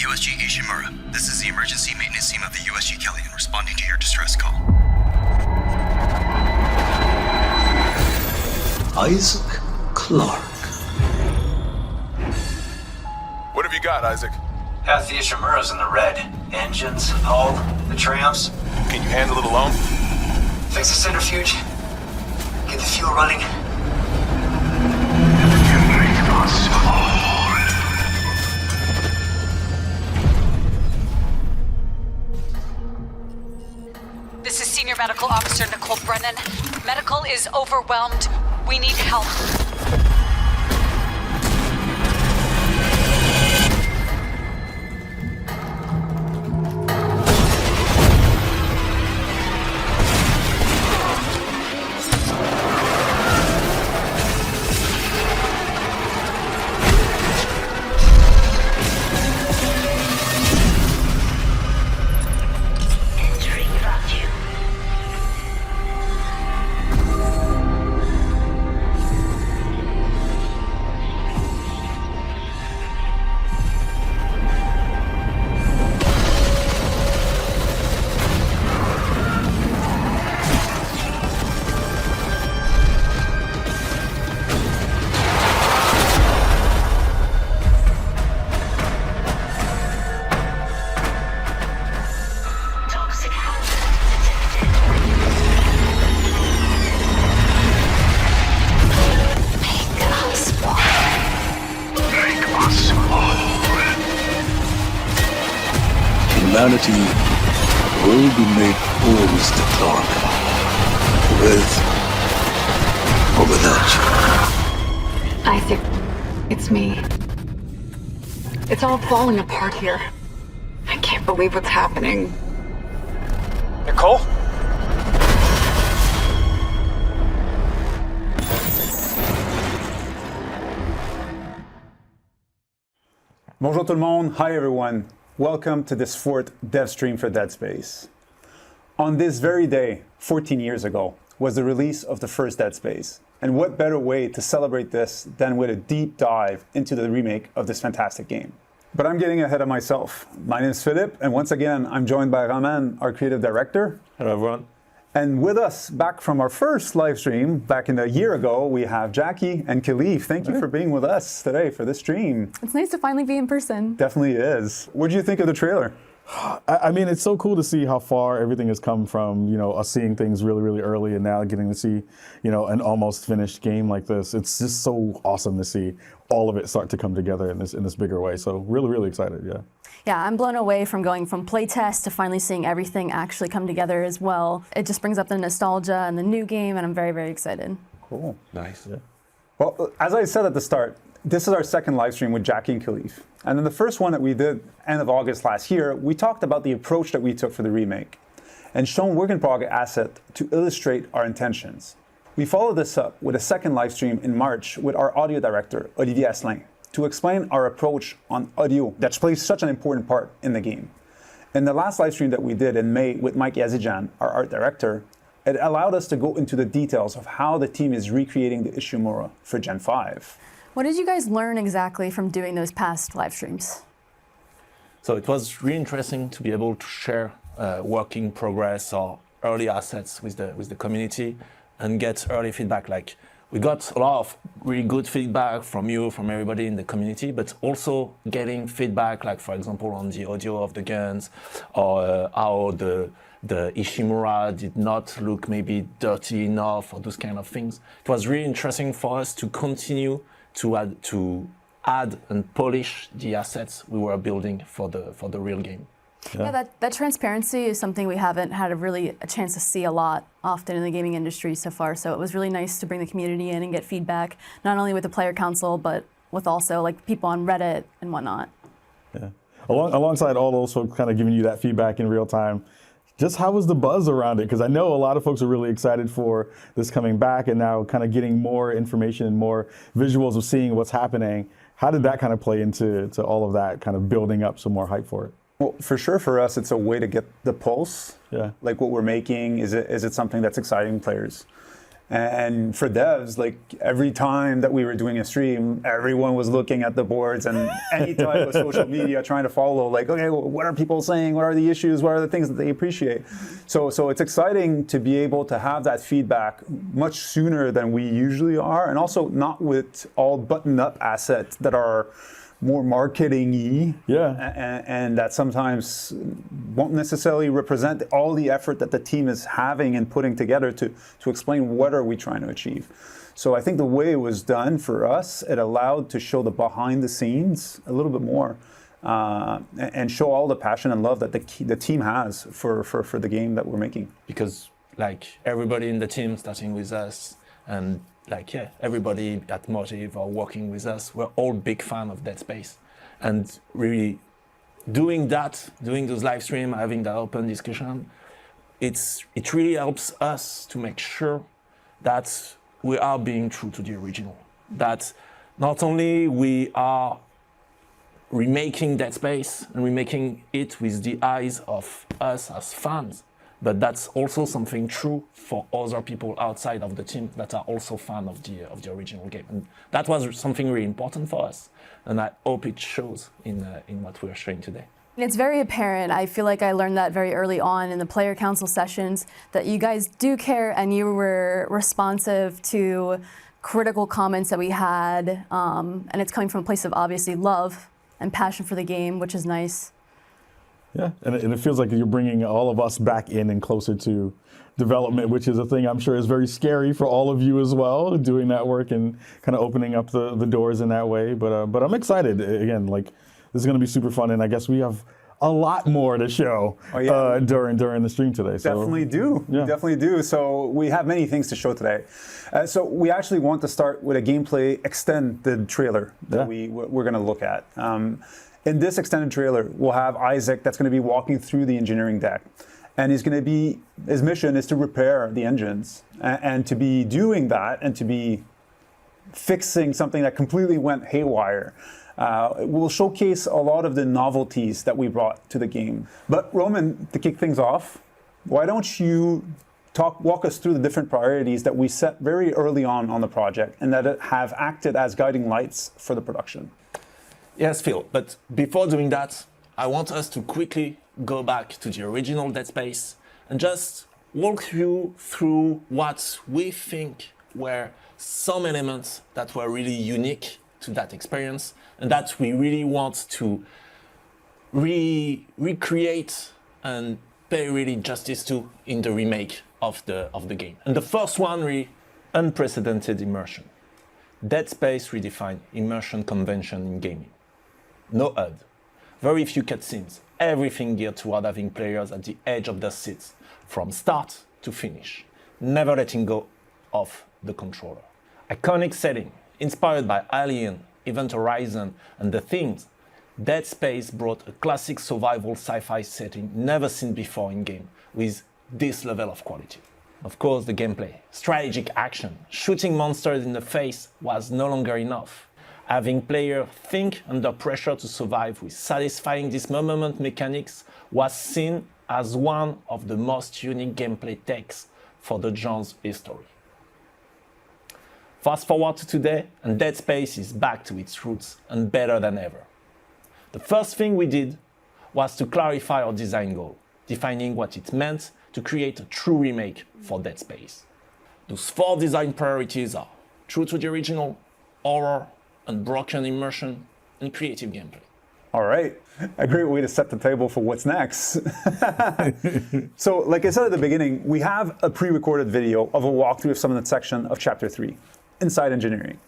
USG Ishimura, this is the emergency maintenance team of the USG Kellyan responding to your distress call. Isaac Clarke. What have you got, Isaac? Half the Ishimura's in the red. Engines, hull, the trams. Can you handle it alone? Fix the centrifuge. Get the fuel running. This is Senior Medical Officer Nicole Brennan. Medical is overwhelmed. We need help. humanity will be made whole, Mr. Clark. With or without you. Isaac, it's me. It's all falling apart here. I can't believe what's happening. Nicole? Bonjour tout le monde. Hi everyone. Welcome to this fourth dev stream for Dead Space. On this very day, 14 years ago, was the release of the first Dead Space. And what better way to celebrate this than with a deep dive into the remake of this fantastic game. But I'm getting ahead of myself. My name is Philippe, and once again, I'm joined by Roman, our creative director. Hello everyone. And with us, back from our first live stream, back in a year ago, we have Jackie and Philippe. Thank you for being with us today for this stream. It's nice to finally be in person. Definitely is. What did you think of the trailer? I mean, it's so cool to see how far everything has come from, you know, us seeing things really, really early and now getting to see, you know, an almost finished game like this. It's just so awesome to see all of it start to come together in this bigger way. So really, really excited, yeah. Yeah, I'm blown away from going from playtest to finally seeing everything actually come together as well. It just brings up the nostalgia and the new game, and I'm very, very excited. Cool. Nice. Yeah. Well, as I said at the start, this is our second live stream with Jackie and Philippe. And in the first one that we did end of August last year, we talked about the approach that we took for the remake and shown work in progress asset to illustrate our intentions. We followed this up with a second live stream in March with our audio director, Olivier Asselin, to explain our approach on audio that plays such an important part in the game. In the last live stream that we did in May with Mike Yazijan, our art director, it allowed us to go into the details of how the team is recreating the Ishimura for Gen 5. What did you guys learn exactly from doing those past live streams? So it was really interesting to be able to share work in progress or early assets with the community and get early feedback. Like, we got a lot of really good feedback from you, from everybody in the community, but also getting feedback, like for example, on the audio of the guns, or how the Ishimura did not look maybe dirty enough, or those kind of things. It was really interesting for us to continue to add and polish the assets we were building for the real game. Yeah, that transparency is something we haven't had a chance to see a lot often in the gaming industry so far. So it was really nice to bring the community in and get feedback, not only with the player council, but with also like people on Reddit and whatnot. Yeah. Alongside all those folks kind of giving you that feedback in real time, just how was the buzz around it? Because I know a lot of folks are really excited for this coming back and now kind of getting more information and more visuals of seeing what's happening. How did that kind of play into all of that, kind of building up some more hype for it? Well, for sure for us, it's a way to get the pulse. Yeah. Like what we're making, is it something that's exciting players? And for devs, like every time that we were doing a stream, everyone was looking at the boards and any type of social media trying to follow, like, okay, well, what are people saying? What are the issues? What are the things that they appreciate? So it's exciting to be able to have that feedback much sooner than we usually are, and also not with all buttoned up assets that are more marketing-y, and that sometimes won't necessarily represent all the effort that the team is having and putting together to explain what are we trying to achieve. So I think the way it was done for us, it allowed to show the behind the scenes a little bit more, and show all the passion and love that the team has for the game that we're making. Because like everybody in the team, starting with us, and like, yeah, everybody at Motive or working with us, we're all big fan of Dead Space. And really doing those live streams, having that open discussion, it really helps us to make sure that we are being true to the original. That not only we are remaking Dead Space and remaking it with the eyes of us as fans, but that's also something true for other people outside of the team that are also fans of the original game. And that was something really important for us. And I hope it shows in what we are showing today. It's very apparent. I feel like I learned that very early on in the player council sessions, that you guys do care and you were responsive to critical comments that we had. And it's coming from a place of obviously love and passion for the game, which is nice. Yeah, and it feels like you're bringing all of us back in and closer to development, which is a thing I'm sure is very scary for all of you as well, doing that work and kind of opening up the doors in that way. But I'm excited. Again, like, this is going to be super fun, and I guess we have a lot more to show during the stream today. So, Definitely do. Yeah. Definitely do. So we have many things to show today. So we actually want to start with a gameplay extended trailer that we're going to look at. In this extended trailer, we'll have Isaac that's going to be walking through the engineering deck. And his mission is to repair the engines and to be doing that and to be fixing something that completely went haywire. We'll showcase a lot of the novelties that we brought to the game. But Roman, to kick things off, why don't you walk us through the different priorities that we set very early on the project and that have acted as guiding lights for the production? Yes, Phil, but before doing that, I want us to quickly go back to the original Dead Space and just walk you through what we think were some elements that were really unique to that experience and that we really want to recreate and pay really justice to in the remake of the game. And the first one, really unprecedented immersion. Dead Space redefined immersion convention in gaming. No HUD, very few cutscenes, everything geared toward having players at the edge of their seats from start to finish, never letting go of the controller. Iconic setting, inspired by Alien, Event Horizon, and The Things, Dead Space brought a classic survival sci-fi setting never seen before in game, with this level of quality. Of course, the gameplay, strategic action, shooting monsters in the face was no longer enough. Having players think under pressure to survive with satisfying dismemberment mechanics was seen as one of the most unique gameplay takes for the genre's history. Fast forward to today, and Dead Space is back to its roots and better than ever. The first thing we did was to clarify our design goal, defining what it meant to create a true remake for Dead Space. Those 4 design priorities are true to the original, horror, unbroken immersion, and creative gameplay. All right, a great way to set the table for what's next. So, like I said at the beginning, we have a pre-recorded video of a walkthrough of some of the section of Chapter 3, Inside Engineering.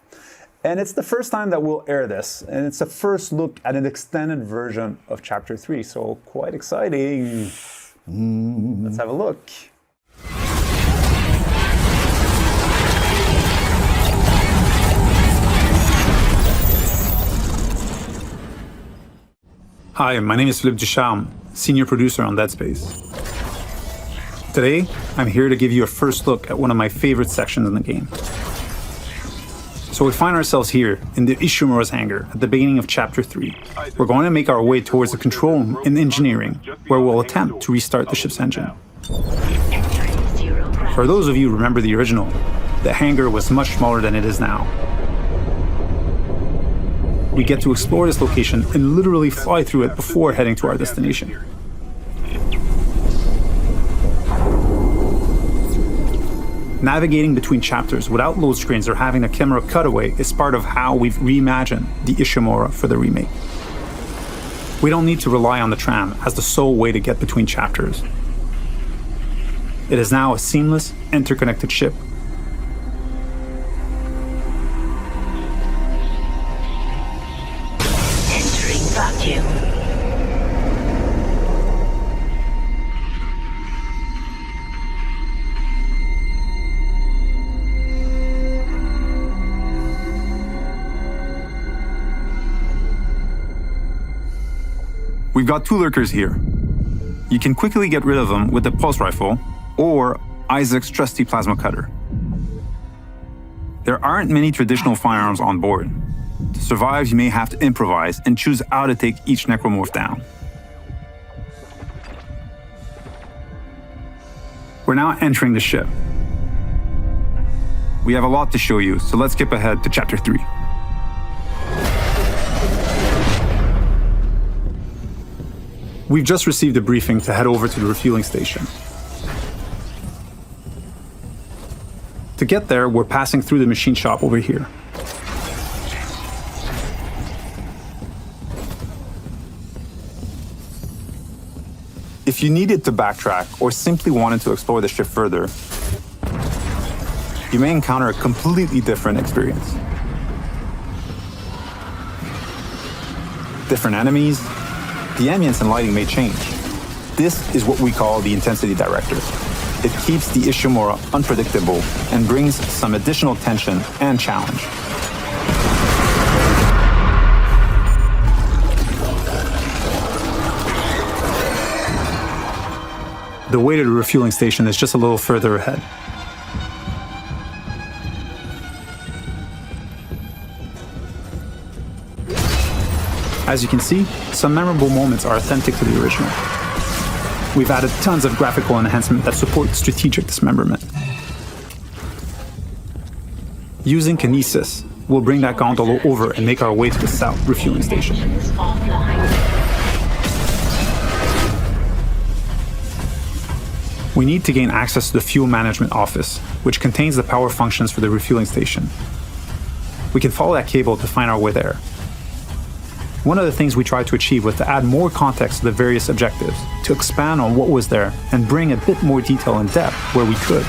And it's the first time that we'll air this, and it's the first look at an extended version of Chapter 3, so quite exciting. Let's have a look. Hi, my name is Philippe Ducharme, senior producer on Dead Space. Today, I'm here to give you a first look at one of my favorite sections in the game. So we find ourselves here in the Ishimura's hangar at the beginning of Chapter 3. We're going to make our way towards the control room in engineering, where we'll attempt to restart the ship's engine. For those of you who remember the original, the hangar was much smaller than it is now. We get to explore this location and literally fly through it before heading to our destination. Navigating between chapters without load screens or having a camera cutaway is part of how we've reimagined the Ishimura for the remake. We don't need to rely on the tram as the sole way to get between chapters. It is now a seamless, interconnected ship. We've got 2 lurkers here. You can quickly get rid of them with the pulse rifle or Isaac's trusty plasma cutter. There aren't many traditional firearms on board. To survive, you may have to improvise and choose how to take each necromorph down. We're now entering the ship. We have a lot to show you, so let's skip ahead to Chapter 3. We've just received a briefing to head over to the refueling station. To get there, we're passing through the machine shop over here. If you needed to backtrack or simply wanted to explore the ship further, you may encounter a completely different experience. Different enemies, the ambience and lighting may change. This is what we call the intensity director. It keeps the Ishimura unpredictable and brings some additional tension and challenge. The way to the refueling station is just a little further ahead. As you can see, some memorable moments are authentic to the original. We've added tons of graphical enhancement that support strategic dismemberment. Using kinesis, we'll bring that gondola over and make our way to the south refueling station. We need to gain access to the fuel management office, which contains the power functions for the refueling station. We can follow that cable to find our way there. One of the things we tried to achieve was to add more context to the various objectives, to expand on what was there, and bring a bit more detail and depth where we could.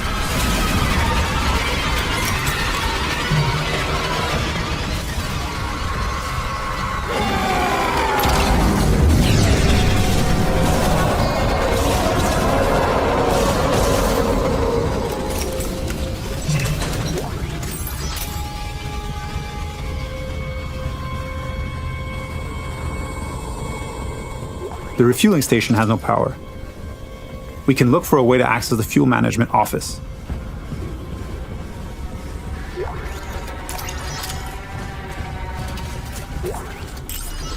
The refueling station has no power. We can look for a way to access the fuel management office.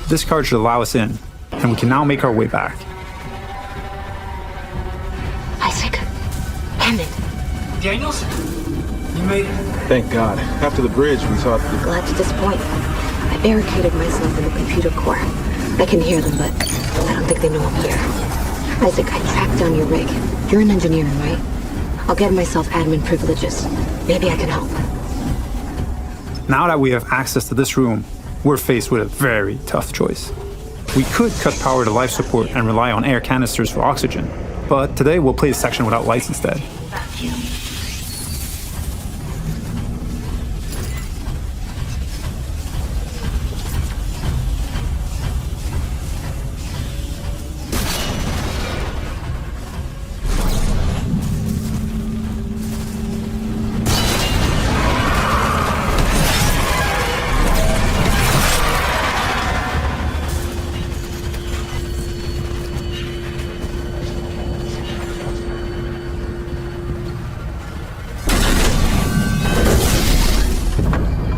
This card should allow us in, and we can now make our way back. Isaac, Hammond. Daniels? You made it. Thank God. After the bridge, we thought... Glad to disappoint. I barricaded myself in the computer core. I can hear them, but I don't think they know I'm here. Isaac, I tracked down your rig. You're in engineering, right? I'll get myself admin privileges. Maybe I can help. Now that we have access to this room, we're faced with a very tough choice. We could cut power to life support and rely on air canisters for oxygen, but today we'll play a section without lights instead.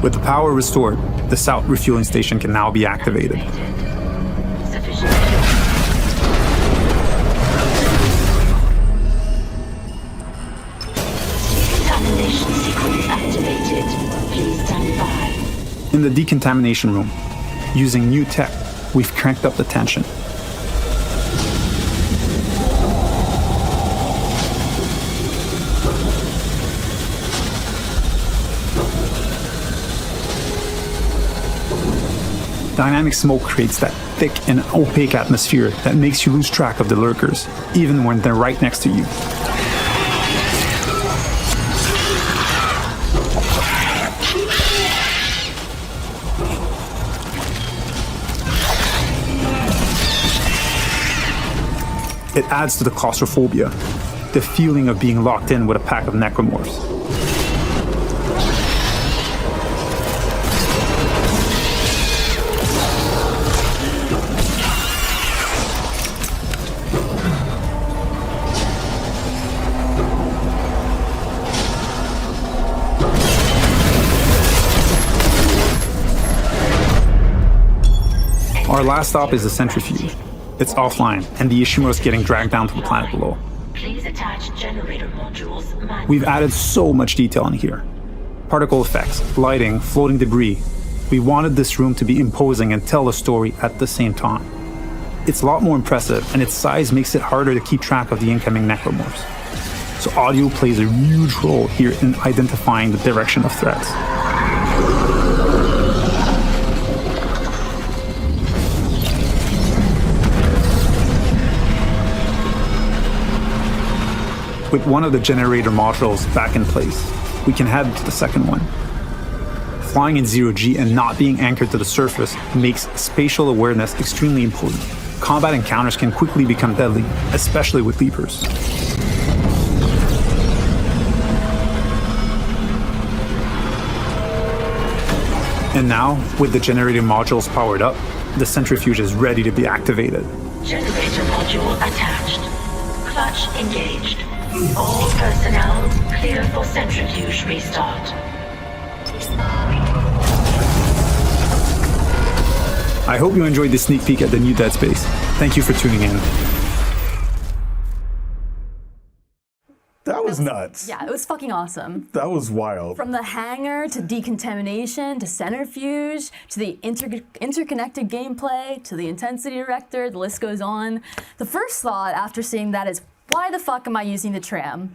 With the power restored, the south refueling station can now be activated. Decontamination sequence activated. Please stand by. In the decontamination room, using new tech, we've cranked up the tension. Dynamic smoke creates that thick and opaque atmosphere that makes you lose track of the lurkers, even when they're right next to you. It adds to the claustrophobia, the feeling of being locked in with a pack of necromorphs. Our last stop is the centrifuge. It's offline, and the Ishimura is getting dragged down to the planet below. Please attach generator modules. We've added so much detail in here. Particle effects, lighting, floating debris. We wanted this room to be imposing and tell a story at the same time. It's a lot more impressive, and its size makes it harder to keep track of the incoming necromorphs. So audio plays a huge role here in identifying the direction of threats. With one of the generator modules back in place, we can head to the second one. Flying in 0G and not being anchored to the surface makes spatial awareness extremely important. combat encounters can quickly become deadly, especially with leapers. And now, with the generator modules powered up, the centrifuge is ready to be activated. Generator module attached. Clutch engaged. All personnel clear for centrifuge restart. I hope you enjoyed this sneak peek at the new Dead Space. Thank you for tuning in. That was nuts. Yeah, it was fucking awesome. That was wild. From the hangar to decontamination to centrifuge to the interconnected gameplay to the intensity director, the list goes on. The first thought after seeing that is, why the fuck am I using the tram?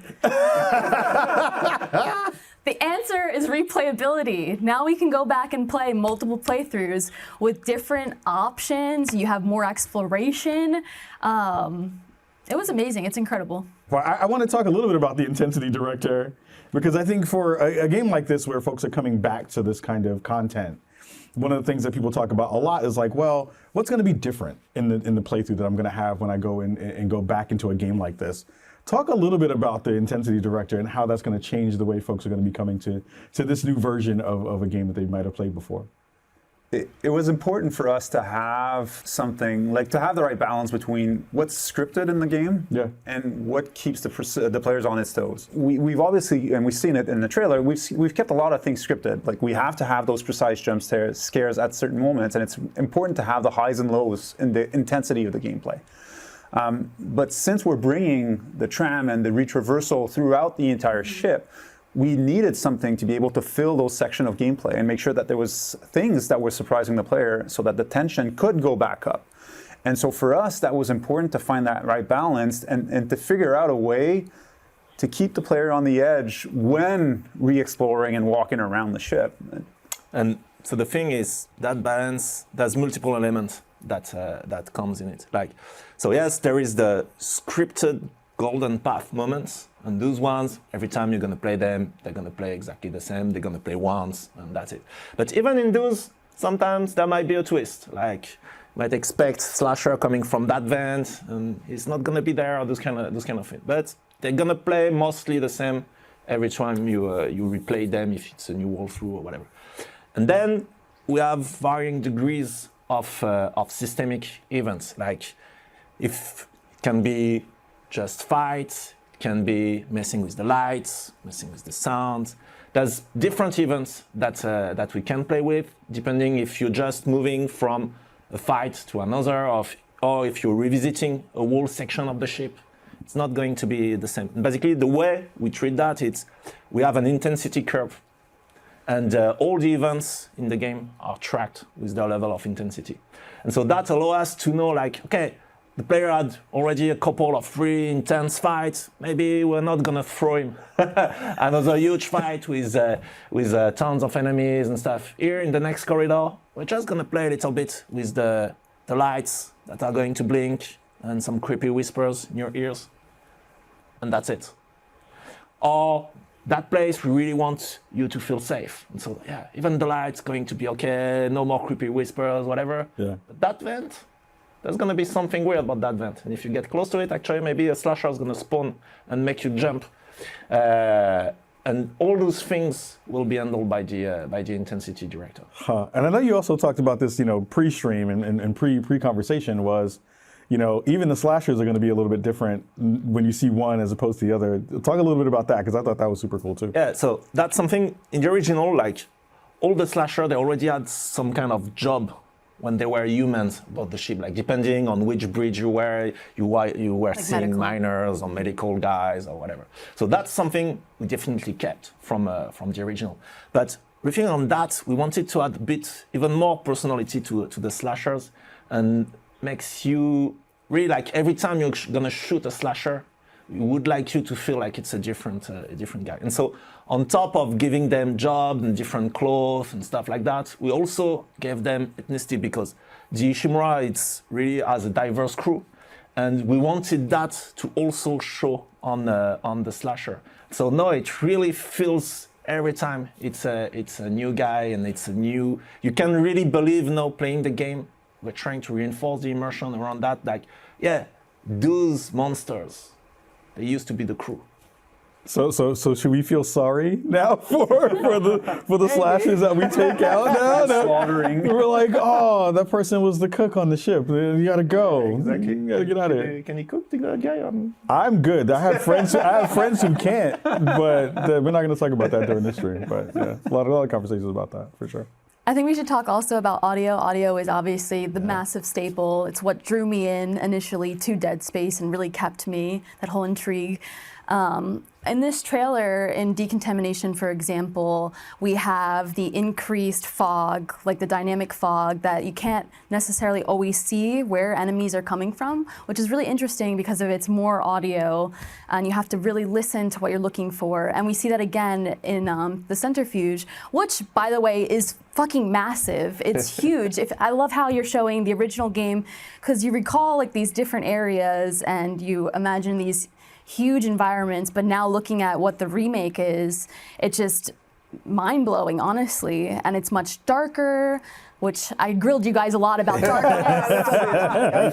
The answer is replayability. Now we can go back and play multiple playthroughs with different options. You have more exploration. It was amazing. It's incredible. Well, I want to talk a little bit about the intensity director, because I think for a game like this where folks are coming back to this kind of content, one of the things that people talk about a lot is like, well, what's going to be different in the playthrough that I'm going to have when I go in and go back into a game like this? Talk a little bit about the intensity director and how that's going to change the way folks are going to be coming to this new version of a game that they might have played before. It was important for us to have something, like to have the right balance between what's scripted in the game and what keeps the players on its toes. We've obviously, and we've seen it in the trailer, we've kept a lot of things scripted. Like we have to have those precise jump scares at certain moments, and it's important to have the highs and lows in the intensity of the gameplay. But since we're bringing the tram and the retraversal throughout the entire ship, we needed something to be able to fill those sections of gameplay and make sure that there was things that were surprising the player so that the tension could go back up. And so for us, that was important to find that right balance and to figure out a way to keep the player on the edge when re-exploring and walking around the ship. And so the thing is, that balance, there's multiple elements that comes in it. Like, so yes, there is the scripted golden path moments, and those ones, every time you're going to play them, they're going to play exactly the same. They're going to play once, and that's it. But even in those, sometimes there might be a twist. Like, you might expect slasher coming from that vent, and it's not going to be there, or those kind of things. But they're going to play mostly the same every time you replay them, if it's a new walkthrough or whatever. And then we have varying degrees of systemic events. Like, if it can be just fights, it can be messing with the lights, messing with the sound. There's different events that we can play with, depending if you're just moving from a fight to another, or if you're revisiting a whole section of the ship. It's not going to be the same. Basically, the way we treat that is we have an intensity curve, and all the events in the game are tracked with their level of intensity. And so that allows us to know, like, okay, the player had already a couple of really intense fights. Maybe we're not gonna throw him another huge fight with tons of enemies and stuff. Here in the next corridor, we're just gonna play a little bit with the lights that are going to blink and some creepy whispers in your ears, and that's it. Or that place, we really want you to feel safe. And so, yeah, even the light's going to be okay, no more creepy whispers, whatever. Yeah. But that vent, there's going to be something weird about that vent. And if you get close to it, actually, maybe a slasher is going to spawn and make you jump. And all those things will be handled by the intensity director. Huh. And I know you also talked about this, pre-stream and pre-conversation was, even the slashers are going to be a little bit different when you see one as opposed to the other. Talk a little bit about that, because I thought that was super cool too. Yeah, so that's something in the original, like all the slasher, they already had some kind of job when they were humans aboard the ship, like depending on which bridge you were like seeing medical miners or medical guys or whatever. So that's something we definitely kept from the original. But riffing on that, we wanted to add a bit, even more personality to the slashers, and makes you really, like, every time you're gonna shoot a slasher, we would like you to feel like it's a different guy. And so on top of giving them jobs and different clothes and stuff like that, we also gave them ethnicity, because the Ishimura, it's really has a diverse crew, and we wanted that to also show on the slasher. So now it really feels every time it's a new guy, and it's a new, you can really believe now playing the game we're trying to reinforce the immersion around that. Like, yeah, those monsters, they used to be the crew. So should we feel sorry now for the slashes that we take out now? Slaughtering. We're like, oh, that person was the cook on the ship. You gotta go. Exactly. You gotta get out of here. Can you cook the guy? I'm good. I have friends who can't, but we're not gonna talk about that during this stream. But yeah, a lot of conversations about that for sure. I think we should talk also about audio. Audio is obviously the massive staple. It's what drew me in initially to Dead Space and really kept me, that whole intrigue. In this trailer, in Decontamination, for example, we have the increased fog, like the dynamic fog, that you can't necessarily always see where enemies are coming from, which is really interesting because of its more audio, and you have to really listen to what you're looking for. And we see that again in the centrifuge, which, by the way, is fucking massive. It's huge. I love how you're showing the original game, because you recall like these different areas and you imagine these huge environments, but now looking at what the remake is, it's just mind-blowing, honestly. And it's much darker, which I grilled you guys a lot about darkness. I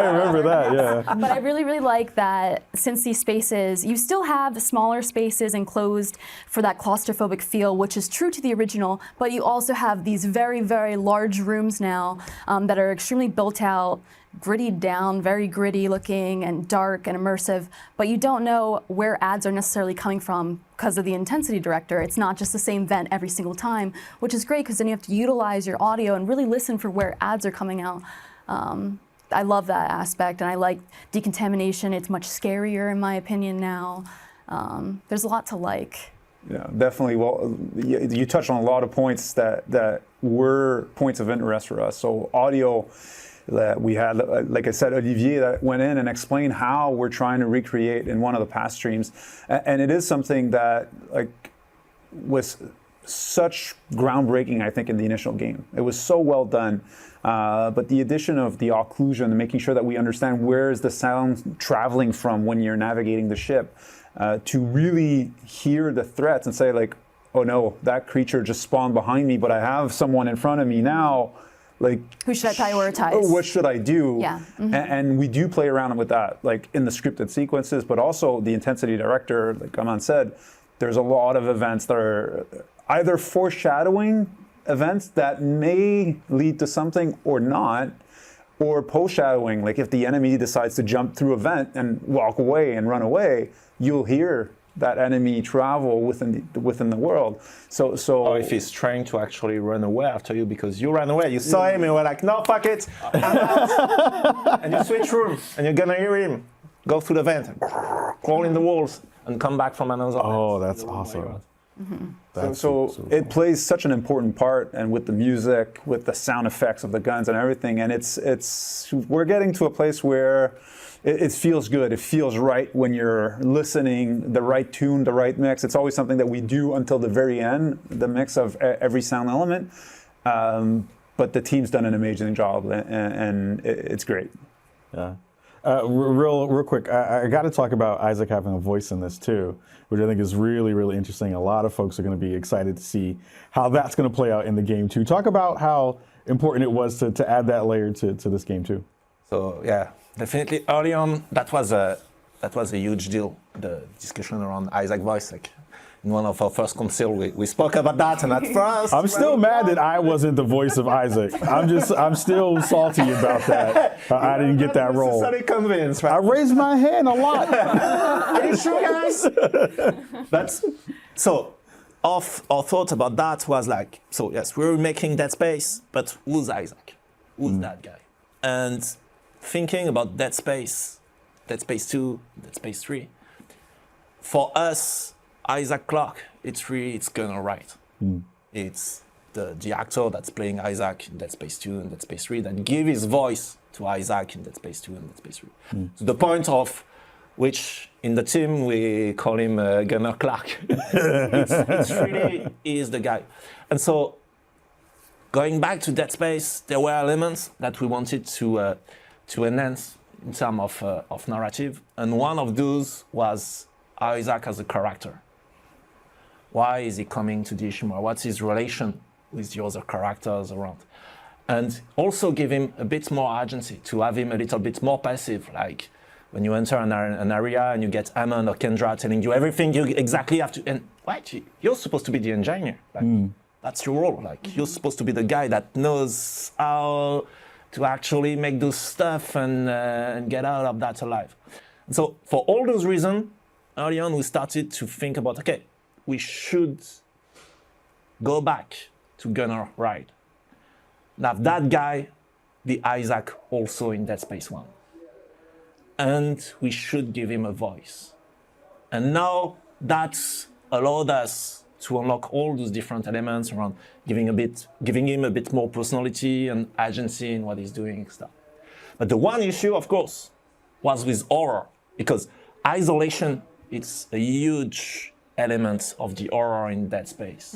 remember that, yeah. But I really, really like that since these spaces, you still have smaller spaces enclosed for that claustrophobic feel, which is true to the original, but you also have these very, very large rooms now that are extremely built out, gritty down, very gritty looking and dark and immersive, but you don't know where ads are necessarily coming from because of the intensity director. It's not just the same vent every single time, which is great because then you have to utilize your audio and really listen for where ads are coming out. I love that aspect, and I like Decontamination. It's much scarier in my opinion now. There's a lot to like. Yeah, definitely. Well, you touched on a lot of points that were points of interest for us. So audio, that we had, like I said, Olivier that went in and explained how we're trying to recreate in one of the past streams. And it is something that like was such groundbreaking, I think, in the initial game. It was so well done. But the addition of the occlusion and making sure that we understand where is the sound traveling from when you're navigating the ship, to really hear the threats and say like, oh no, that creature just spawned behind me, but I have someone in front of me now. Like, who should I prioritize? What should I do? Yeah. Mm-hmm. And we do play around with that, like in the scripted sequences, but also the intensity director, like Aman said, there's a lot of events that are either foreshadowing events that may lead to something or not, or post-shadowing, like if the enemy decides to jump through a vent and walk away and run away, you'll hear that enemy travel within the world. So or if he's trying to actually run away after you because you ran away, you saw him and you were like, no, fuck it, I'm out. And you switch room and you're gonna hear him go through the vent, crawl in the walls, and come back from another. Oh, that's awesome. Mm-hmm. So it plays such an important part, and with the music, with the sound effects of the guns and everything, and we're getting to a place where it feels good. It feels right when you're listening, the right tune, the right mix. It's always something that we do until the very end, the mix of every sound element. But the team's done an amazing job, and it's great. Yeah. Real quick, I got to talk about Isaac having a voice in this too, which I think is really, really interesting. A lot of folks are going to be excited to see how that's going to play out in the game too. Talk about how important it was to add that layer to this game too. So yeah, definitely early on, that was a huge deal. The discussion around Isaac voice, like in one of our first console, we spoke about that, and at first I'm still mad that I wasn't the voice of Isaac. I'm still salty about that. I didn't get that role. Necessarily convinced, right? I raised my hand a lot. Are you sure, guys? That's so. Our thought about that was like, so yes, we're making Dead Space, but who's Isaac? Who's that guy? And thinking about Dead Space 2, Dead Space 3, for us, Isaac Clarke, it's gonna write. It's the actor that's playing Isaac in Dead Space 2 and Dead Space 3 that give his voice to Isaac in Dead Space 2 and Dead Space 3. To the point of which in the team we call him Gunner Clarke. It's really is the guy. And so going back to Dead Space, there were elements that we wanted to enhance in terms of narrative, and one of those was Isaac as a character. Why is he coming to the Ishimura? What's his relation with the other characters around? And also give him a bit more agency, to have him a little bit more passive, like when you enter an area and you get Hammond or Kendra telling you everything you exactly have to, and right, you're supposed to be the engineer. Like, that's your role. Like, you're supposed to be the guy that knows how to actually make those stuff and get out of that alive. And so for all those reasons, early on we started to think about, okay, we should go back to Gunnar Ride. Now that guy, the Isaac also in Dead Space 1. And we should give him a voice. And now that's allowed us to unlock all those different elements around giving him a bit more personality and agency in what he's doing and stuff. But the one issue, of course, was with horror, because isolation, it's a huge element of the horror in Dead Space.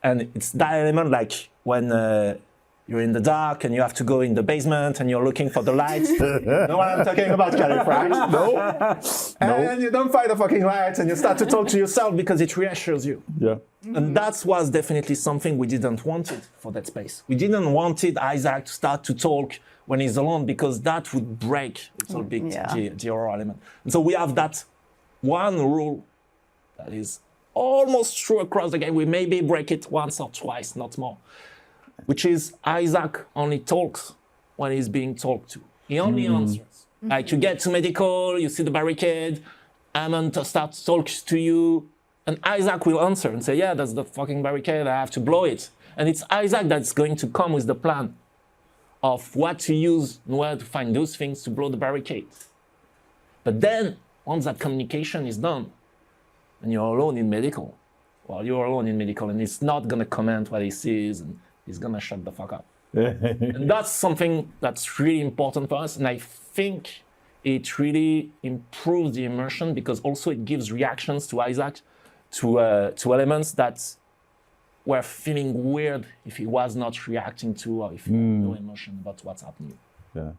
And it's that element like when you're in the dark and you have to go in the basement and you're looking for the lights. Know what I'm talking about, Caliphrax? No. And you don't find the fucking lights and you start to talk to yourself because it reassures you. Yeah. And that was definitely something we didn't want it for Dead Space. We didn't want Isaac to start to talk when he's alone, because that would break a little bit the horror element. And so we have that one rule that is almost true across the game. We maybe break it once or twice, not more. Which is Isaac only talks when he's being talked to. He only answers. Like you get to medical, you see the barricade, Hammond starts talks to you, and Isaac will answer and say, yeah, that's the fucking barricade, I have to blow it. And it's Isaac that's going to come with the plan of what to use and where to find those things to blow the barricade. But then, once that communication is done, and you're alone in medical, and he's not gonna comment what he sees, and he's gonna shut the fuck up. And that's something that's really important for us, and I think it really improves the immersion, because also it gives reactions to Isaac to elements that were feeling weird if he was not reacting to, or if he had no emotion about what's happening. Yeah.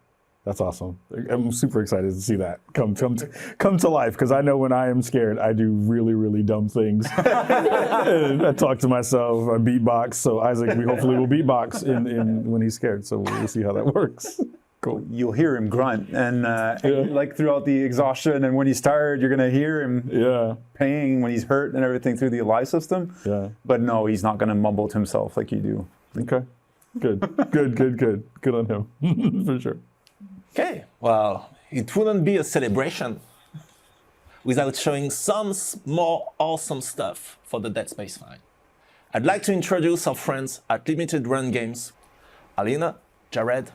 That's awesome. I'm super excited to see that come to life, because I know when I am scared, I do really, really dumb things. I talk to myself, I beatbox. So Isaac, we hopefully will beatbox in when he's scared. So we'll see how that works. Cool. You'll hear him grunt, and like throughout the exhaustion, and when he's tired, you're gonna hear him paying when he's hurt and everything through the Alive system. Yeah. But no, he's not gonna mumble to himself like you do. Okay. Good on him, for sure. Okay, well, it wouldn't be a celebration without showing some more awesome stuff for the Dead Space fan. I'd like to introduce our friends at Limited Run Games. Alina, Jared,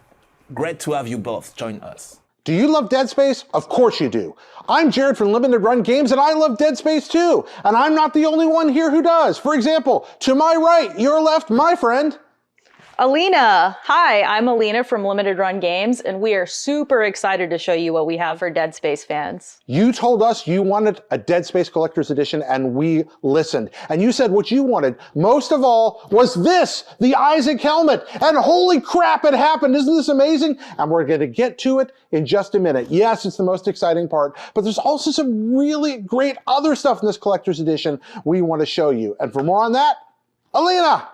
great to have you both join us. Do you love Dead Space? Of course you do. I'm Jared from Limited Run Games, and I love Dead Space too. And I'm not the only one here who does. For example, to my right, your left, my friend, Alina. Hi, I'm Alina from Limited Run Games, and we are super excited to show you what we have for Dead Space fans. You told us you wanted a Dead Space Collector's Edition, and we listened. And you said what you wanted, most of all, was this, the Isaac helmet. And holy crap, it happened. Isn't this amazing? And we're going to get to it in just a minute. Yes, it's the most exciting part, but there's also some really great other stuff in this Collector's Edition we want to show you. And for more on that, Alina!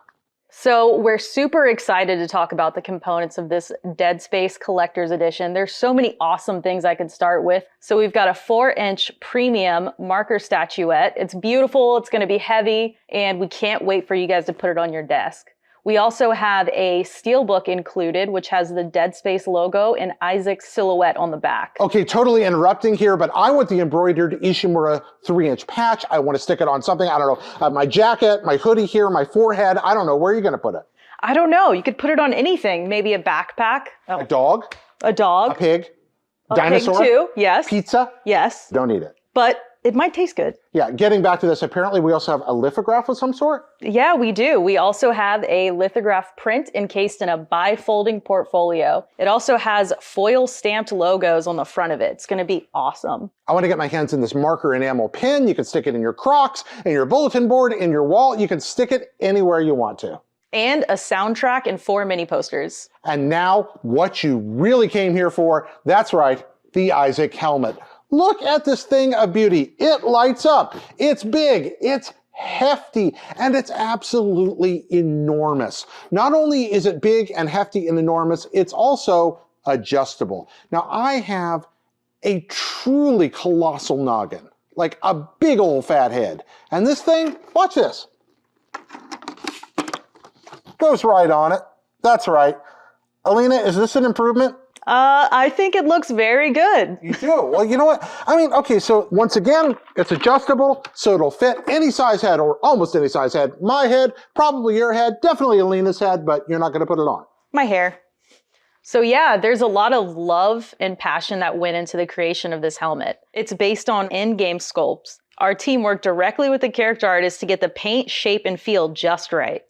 So we're super excited to talk about the components of this Dead Space Collector's Edition. There's so many awesome things I could start with. So we've got a 4-inch premium marker statuette. It's beautiful, it's gonna be heavy, and we can't wait for you guys to put it on your desk. We also have a steelbook included, which has the Dead Space logo and Isaac's silhouette on the back. Okay, totally interrupting here, but I want the embroidered Ishimura 3-inch patch. I want to stick it on something, I don't know, my jacket, my hoodie here, my forehead. I don't know, where are you going to put it? I don't know. You could put it on anything. Maybe a backpack. Oh. A dog? A dog. A pig? A dinosaur? pig too, yes. Pizza? Yes. Don't eat it. But it might taste good. Yeah, getting back to this, apparently we also have a lithograph of some sort? Yeah, we do. We also have a lithograph print encased in a bifolding portfolio. It also has foil stamped logos on the front of it. It's gonna be awesome. I wanna get my hands in this marker enamel pin. You can stick it in your Crocs, in your bulletin board, in your wall. You can stick it anywhere you want to. And a soundtrack and 4 mini posters. And now, what you really came here for, that's right, the Isaac helmet. Look at this thing of beauty. It lights up. It's big. It's hefty, and it's absolutely enormous. Not only is it big and hefty and enormous, it's also adjustable. Now, I have a truly colossal noggin, like a big old fat head. And this thing, watch this, goes right on it. That's right. Alina, is this an improvement? I think it looks very good. You do? Well, you know what? I mean, okay, so once again, it's adjustable, so it'll fit any size head or almost any size head. My head, probably your head, definitely Alina's head, but you're not going to put it on. My hair. So yeah, there's a lot of love and passion that went into the creation of this helmet. It's based on in-game sculpts. Our team worked directly with the character artist to get the paint, shape, and feel just right.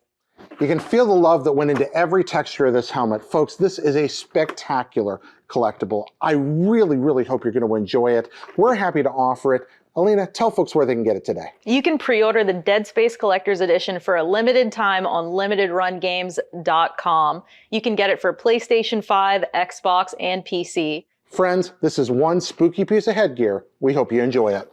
You can feel the love that went into every texture of this helmet. Folks, this is a spectacular collectible. I really, really hope you're going to enjoy it. We're happy to offer it. Alina, tell folks where they can get it today. You can pre-order the Dead Space Collector's Edition for a limited time on limitedrungames.com. You can get it for PlayStation 5, Xbox, and PC. Friends, this is one spooky piece of headgear. We hope you enjoy it.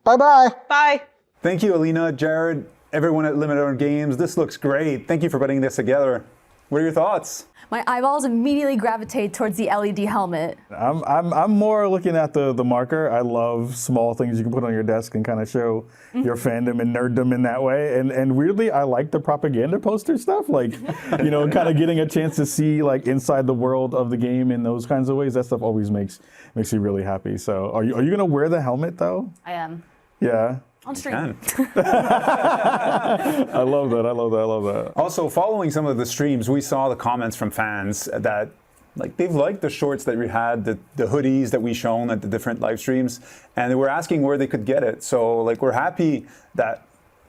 Bye-bye. Bye. Thank you, Alina, Jared, everyone at Limited Run Games. This looks great. Thank you for putting this together. What are your thoughts? My eyeballs immediately gravitate towards the LED helmet. I'm more looking at the marker. I love small things you can put on your desk and kind of show your fandom and nerddom in that way. And weirdly, I like the propaganda poster stuff. Like, you know, kind of getting a chance to see like inside the world of the game in those kinds of ways. That stuff always makes me really happy. So are you gonna wear the helmet though? I am. Yeah. On stream. I love that. I love that. Also, following some of the streams, we saw the comments from fans that like they've liked the shorts that we had, the hoodies that we shown at the different live streams, and they were asking where they could get it. So like we're happy that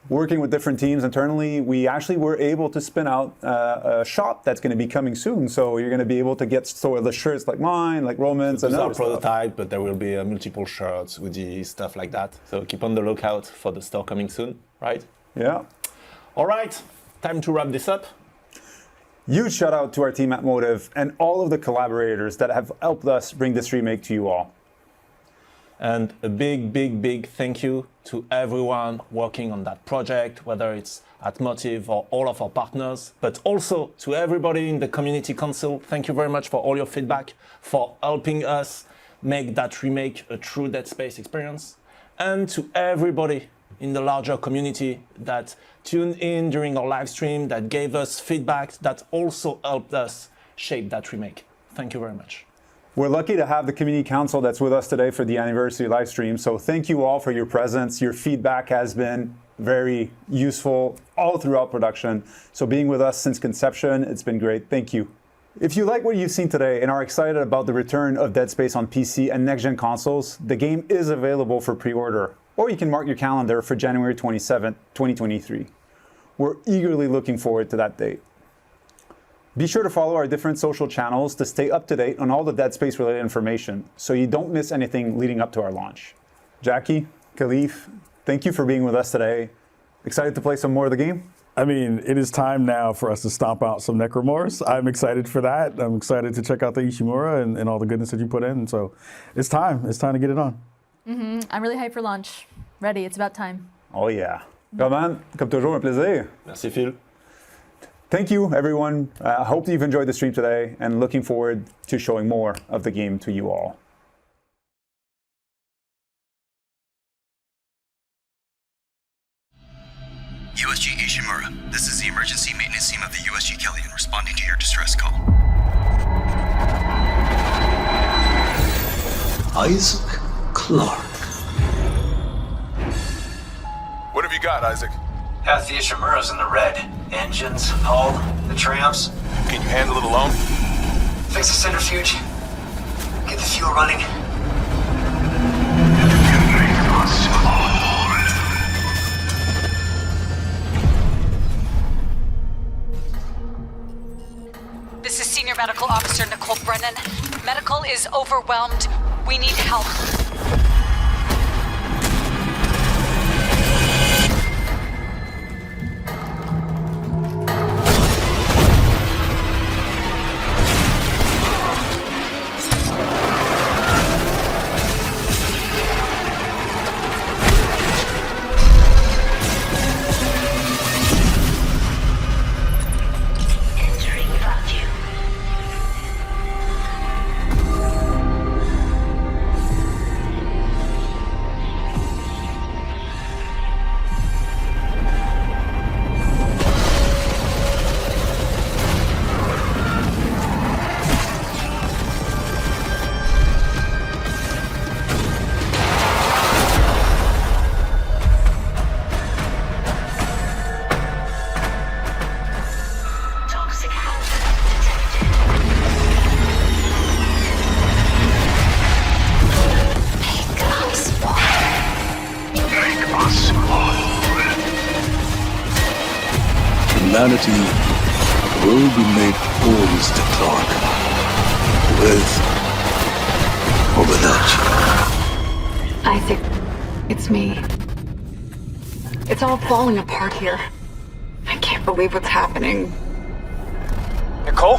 working with different teams internally, we actually were able to spin out a shop that's going to be coming soon. So you're going to be able to get sort of the shirts like mine, like Roman's, and other prototype, but there will be multiple shirts, hoodies, stuff like that. So keep on the lookout for the store coming soon, right? Yeah. All right, time to wrap this up. Huge shout out to our team at Motive and all of the collaborators that have helped us bring this remake to you all. And a big thank you to everyone working on that project, whether it's at Motive or all of our partners, but also to everybody in the Community Council. Thank you very much for all your feedback, for helping us make that remake a true Dead Space experience. And to everybody in the larger community that tuned in during our live stream, that gave us feedback, that also helped us shape that remake. Thank you very much. We're lucky to have the Community Council that's with us today for the anniversary live stream. So thank you all for your presence. Your feedback has been very useful all throughout production. So being with us since conception, it's been great. Thank you. If you like what you've seen today and are excited about the return of Dead Space on PC and next-gen consoles, the game is available for pre-order, or you can mark your calendar for January 27th, 2023. We're eagerly looking forward to that date. Be sure to follow our different social channels to stay up to date on all the Dead Space related information so you don't miss anything leading up to our launch. Jackie, Philippe, thank you for being with us today. Excited to play some more of the game? I mean, it is time now for us to stomp out some Necromorphs. I'm excited for that. I'm excited to check out the Ishimura and all the goodness that you put in. So it's time. It's time to get it on. I'm really hyped for launch. Ready. It's about time. Oh yeah. Roman, comme toujours, un plaisir. Merci, Phil. Thank you, everyone. I hope you've enjoyed the stream today and looking forward to showing more of the game to you all. USG Ishimura, this is the emergency maintenance team of the USG Kellyan responding to your distress call. Isaac Clarke. What have you got, Isaac? Half the Ishimura's in the red. Engines, hull, the trams. Can you handle it alone? Fix the centrifuge. Get the fuel running. This is Senior Medical Officer Nicole Brennan. Medical is overwhelmed. We need help. humanity will be made whole, Mr. Clark. With or without you. Isaac, it's me. It's all falling apart here. I can't believe what's happening. Nicole?